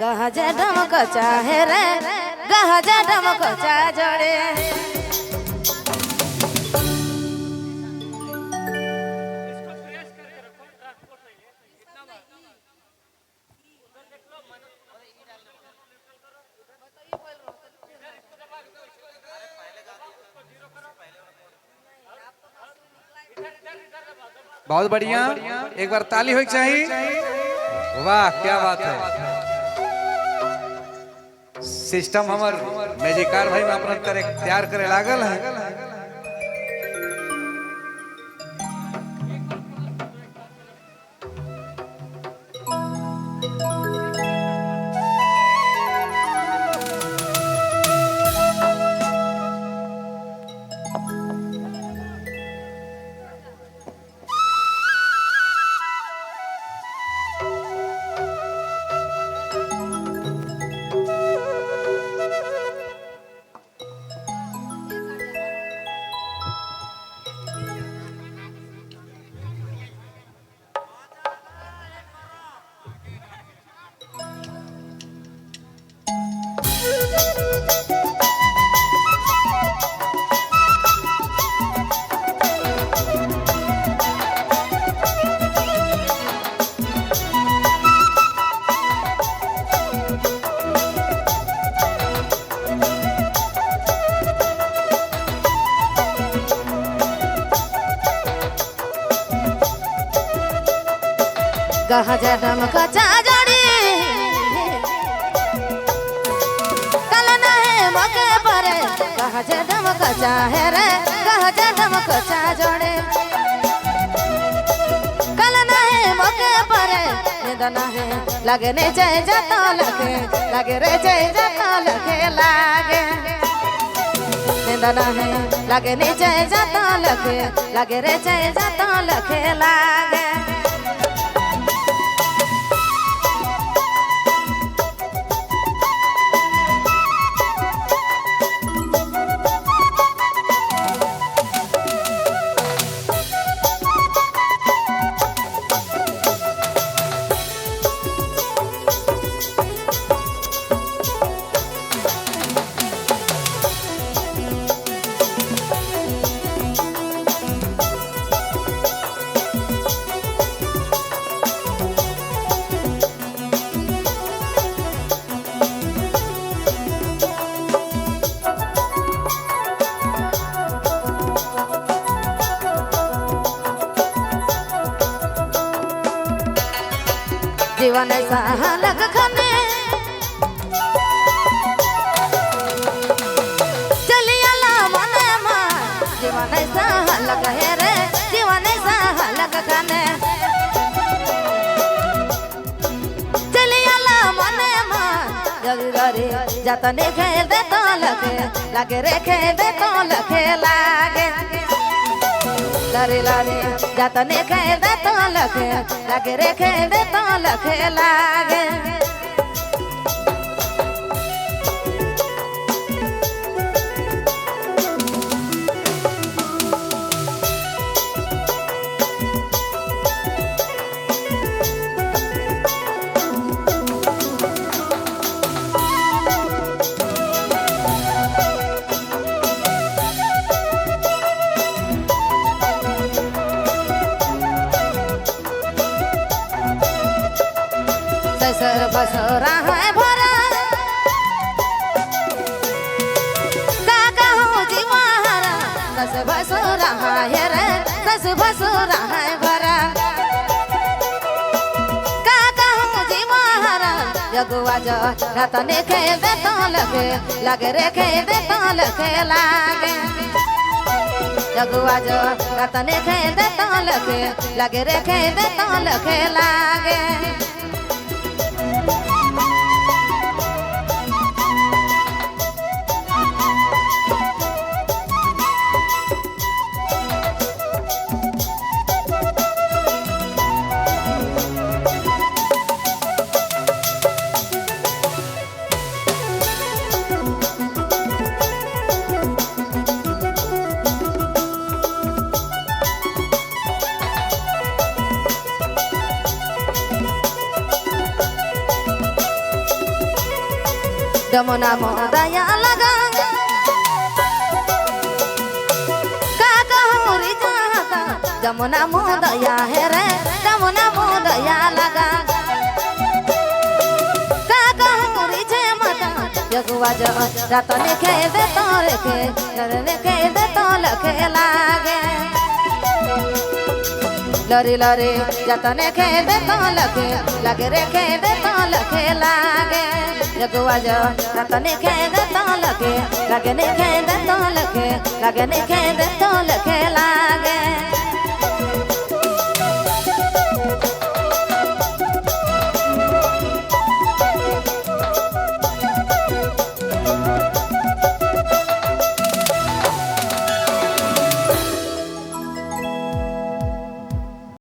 गहजे डमक चाहे रे गहजे डमक चा जोड़े बहुत बढ़िया, एक बार ताली होनी चाहिए। वाह क्या बात है। सिस्टम हमार मैजिकार भाई में अपना तरह तैयार करे लागल है। गहजे डमक चा जोड़ी कल नहीं मौके पर गहजे डमक चाहे रे गहजे डमक चा जोड़े कल नहीं मौके पर निंद नहीं लगे नहीं जाए जाता लगे रे जाए जाता लागे निंद नहीं लगे नहीं जाए जाता लगे रे जाए जाता लागे जीवन सालक खने चलियाला मने मां जीवन सालक है रे जीवन सालक खने चलियाला मने मां जगरे जतने खेल दे तो लगे रे खेल दे तो लागे लरे लरे जतने खेल दे तो लगे रे खेल दे तो लागे सर बसोरा है भरा काका हो जीवारा सस बसोरा है रे सस बसोरा है भरा काका हो जीवारा जगुआ जो रतने खेल दे तो लगे रे खेल दे तो लागे जगुआ जो रतने खेल दे तो लगे रे खेल दे तो लागे जमुना मोदया लगा का कहूरी जाता जमुना मोदया है रे जमुना मोदया लगा का कहूरी जे मता यगुआ जो रतन के दे तोरे के नरने के दे तो लखे लागे लरी लरी जतने के दे तो लगे रे के दे तो लखे लागे जगुआ जो रतने के दे तो लगे ने के दे तो लगे ने के दे तो